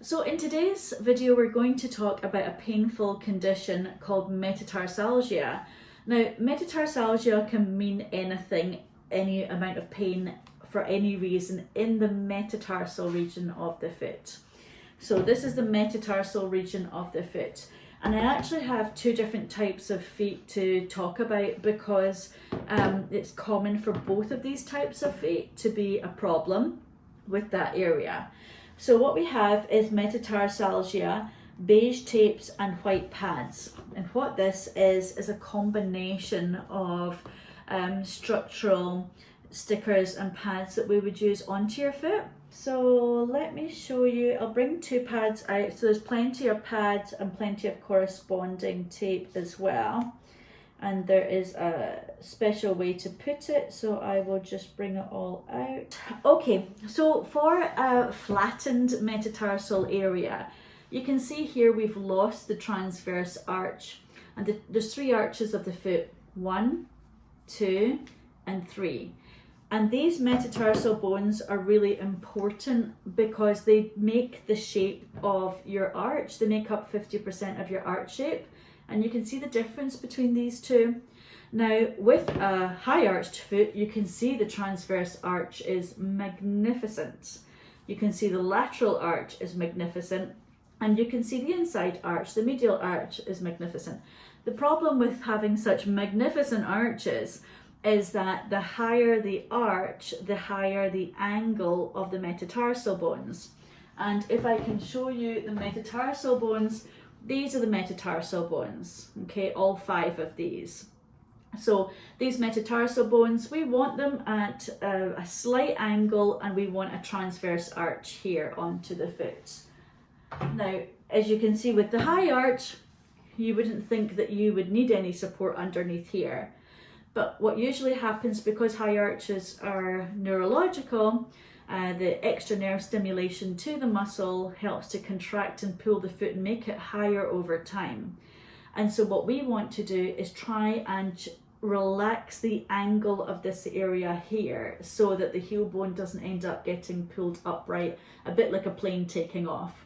So in today's video, we're going to talk about a painful condition called metatarsalgia. Now, metatarsalgia can mean anything, any amount of pain for any reason in the metatarsal region of the foot. So this is the metatarsal region of the foot. And I actually have two different types of feet to talk about because it's common for both of these types of feet to be a problem with that area. So what we have is metatarsalgia, beige tapes and white pads. And what this is a combination of structural stickers and pads that we would use onto your foot. So let me show you, I'll bring two pads out. So there's plenty of pads and plenty of corresponding tape as well. And there is a special way to put it, so I will just bring it all out. Okay, so for a flattened metatarsal area, you can see here we've lost the transverse arch. And there's three arches of the foot, 1, 2, and 3. And these metatarsal bones are really important because they make the shape of your arch. They make up 50% of your arch shape. And you can see the difference between these two. Now, with a high arched foot, you can see the transverse arch is magnificent. You can see the lateral arch is magnificent. And you can see the inside arch, the medial arch is magnificent. The problem with having such magnificent arches is that the higher the arch, the higher the angle of the metatarsal bones. And if I can show you the metatarsal bones, these are the metatarsal bones, okay, all 5 of these. So these metatarsal bones, we want them at a slight angle and we want a transverse arch here onto the foot. Now, as you can see with the high arch, you wouldn't think that you would need any support underneath here. But what usually happens, because high arches are neurological, the extra nerve stimulation to the muscle helps to contract and pull the foot and make it higher over time. And so what we want to do is try and relax the angle of this area here so that the heel bone doesn't end up getting pulled upright, a bit like a plane taking off.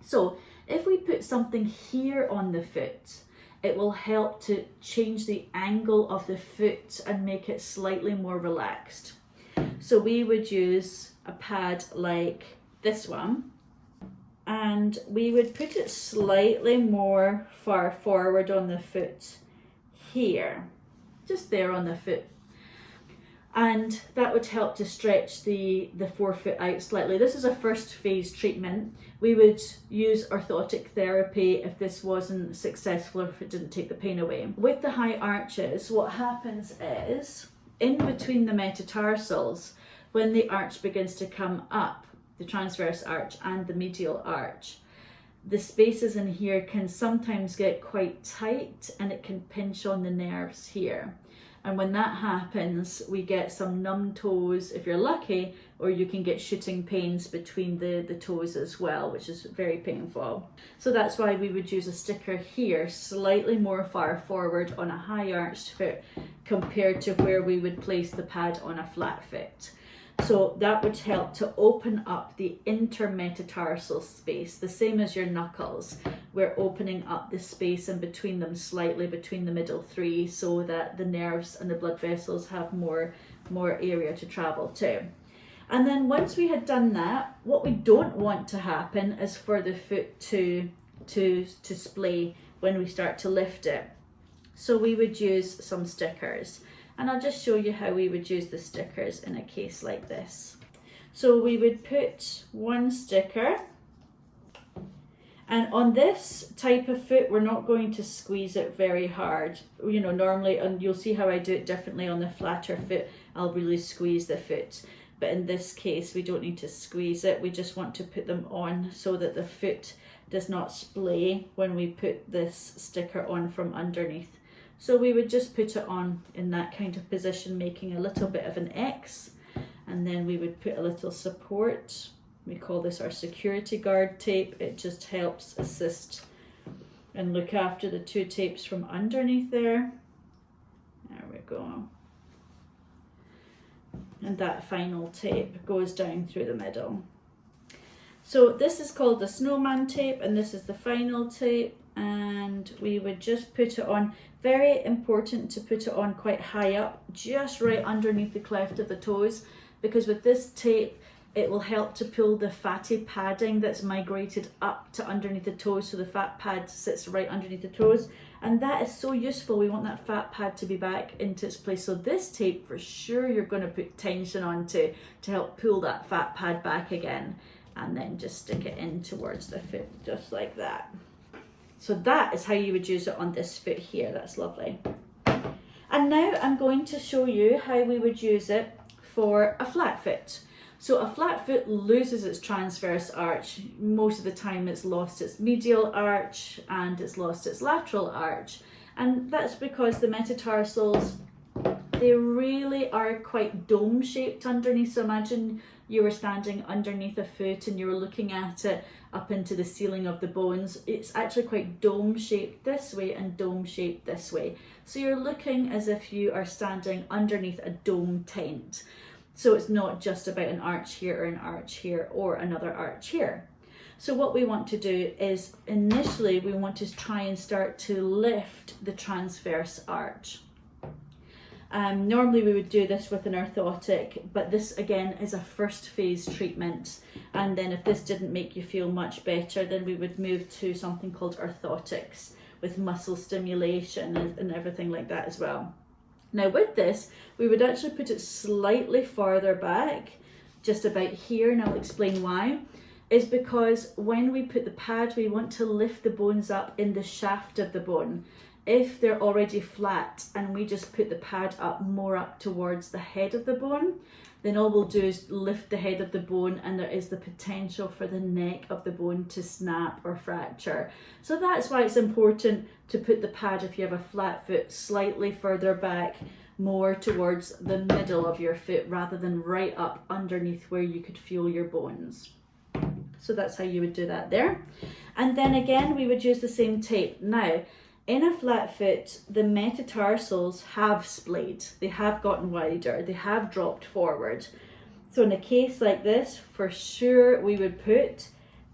So if we put something here on the foot, it will help to change the angle of the foot and make it slightly more relaxed. So we would use a pad like this one, and we would put it slightly more far forward on the foot here, just there on the foot. And that would help to stretch the forefoot out slightly. This is a first phase treatment. We would use orthotic therapy if this wasn't successful or if it didn't take the pain away. With the high arches, what happens is, in between the metatarsals, when the arch begins to come up, the transverse arch and the medial arch, the spaces in here can sometimes get quite tight and it can pinch on the nerves here. And when that happens, we get some numb toes if you're lucky, or you can get shooting pains between the toes as well, which is very painful. So that's why we would use a sticker here, slightly more far forward on a high arched foot compared to where we would place the pad on a flat foot. So that would help to open up the intermetatarsal space, the same as your knuckles. We're opening up the space in between them slightly, between the middle 3, so that the nerves and the blood vessels have more area to travel to. And then once we had done that, what we don't want to happen is for the foot to splay when we start to lift it. So we would use some stickers. And I'll just show you how we would use the stickers in a case like this. So we would put one sticker, and on this type of foot, we're not going to squeeze it very hard. You know, normally, and you'll see how I do it differently on the flatter foot, I'll really squeeze the foot. But in this case, we don't need to squeeze it. We just want to put them on so that the foot does not splay when we put this sticker on from underneath. So we would just put it on in that kind of position, making a little bit of an X, and then we would put a little support. We call this our security guard tape. It just helps assist and look after the 2 tapes from underneath there. There we go. And that final tape goes down through the middle. So this is called the snowman tape, and this is the final tape, and we would just put it on. Very important to put it on quite high up, just right underneath the cleft of the toes, because with this tape it will help to pull the fatty padding that's migrated up to underneath the toes, so the fat pad sits right underneath the toes, and that is so useful. We want that fat pad to be back into its place. So this tape, for sure, you're going to put tension on to help pull that fat pad back again, and then just stick it in towards the foot, just like that. So that is how you would use it on this foot here. That's lovely. And now I'm going to show you how we would use it for a flat foot. So a flat foot loses its transverse arch. Most of the time it's lost its medial arch and it's lost its lateral arch. And that's because the metatarsals, they really are quite dome shaped underneath. So imagine you were standing underneath a foot and you were looking at it up into the ceiling of the bones. It's actually quite dome shaped this way and dome shaped this way. So you're looking as if you are standing underneath a dome tent. So it's not just about an arch here or an arch here or another arch here. So what we want to do is initially we want to try and start to lift the transverse arch. Normally we would do this with an orthotic, but this again is a first phase treatment, and then if this didn't make you feel much better, then we would move to something called orthotics with muscle stimulation and everything like that as well. Now with this, we would actually put it slightly farther back, just about here, and I'll explain why. Is because when we put the pad, we want to lift the bones up in the shaft of the bone. If they're already flat and we just put the pad up more up towards the head of the bone, then all we'll do is lift the head of the bone, and there is the potential for the neck of the bone to snap or fracture. So that's why it's important to put the pad, if you have a flat foot, slightly further back, more towards the middle of your foot rather than right up underneath where you could feel your bones. So that's how you would do that there. And then again, we would use the same tape. Now, in a flat foot, the metatarsals have splayed, they have gotten wider, they have dropped forward. So in a case like this, for sure we would put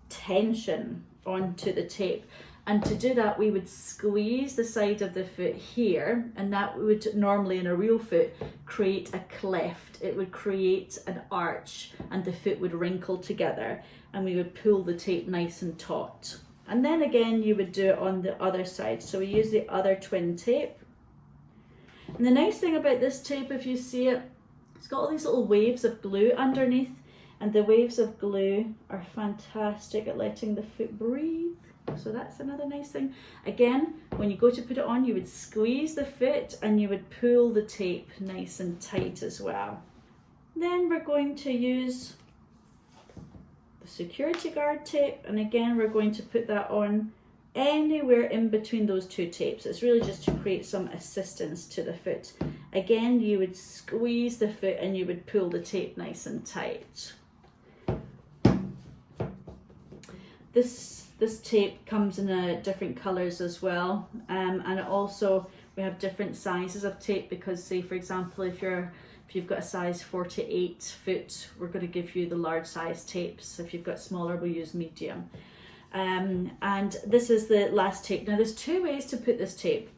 tension onto the tape. And to do that, we would squeeze the side of the foot here, and that would normally in a real foot create a cleft. It would create an arch and the foot would wrinkle together, and we would pull the tape nice and taut. And then again, you would do it on the other side. So we use the other twin tape. And the nice thing about this tape, if you see it, it's got all these little waves of glue underneath, and the waves of glue are fantastic at letting the foot breathe. So that's another nice thing. Again, when you go to put it on, you would squeeze the foot and you would pull the tape nice and tight as well. Then we're going to use the security guard tape, and again we're going to put that on anywhere in between those two tapes. It's really just to create some assistance to the foot. Again, you would squeeze the foot and you would pull the tape nice and tight. This tape comes in different colours as well, and it also, we have different sizes of tape, because say for example if you've got a size 4 to 8 foot, we're going to give you the large size tapes. If you've got smaller, we'll use medium. And this is the last tape. Now there's two ways to put this tape.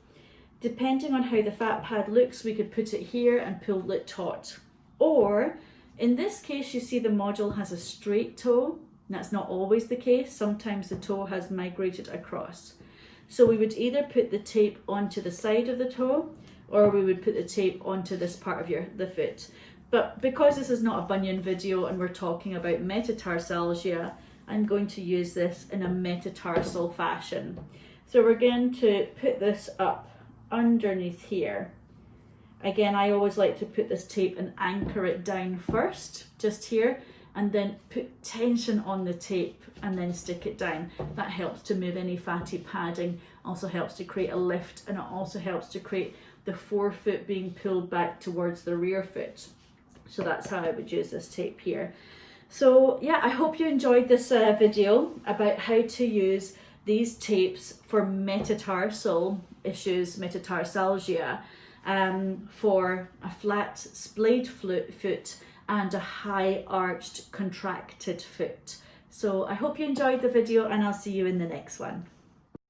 Depending on how the fat pad looks, we could put it here and pull it taut. Or in this case, you see the module has a straight toe. That's not always the case. Sometimes the toe has migrated across. So we would either put the tape onto the side of the toe, or we would put the tape onto this part of the foot. But because this is not a bunion video and we're talking about metatarsalgia, I'm going to use this in a metatarsal fashion. So we're going to put this up underneath here. Again, I always like to put this tape and anchor it down first, just here, and then put tension on the tape and then stick it down. That helps to move any fatty padding, also helps to create a lift, and it also helps to create the forefoot being pulled back towards the rear foot. So that's how I would use this tape here. So yeah, I hope you enjoyed this video about how to use these tapes for metatarsal issues, metatarsalgia, for a flat splayed foot and a high arched contracted foot. So I hope you enjoyed the video, and I'll see you in the next one.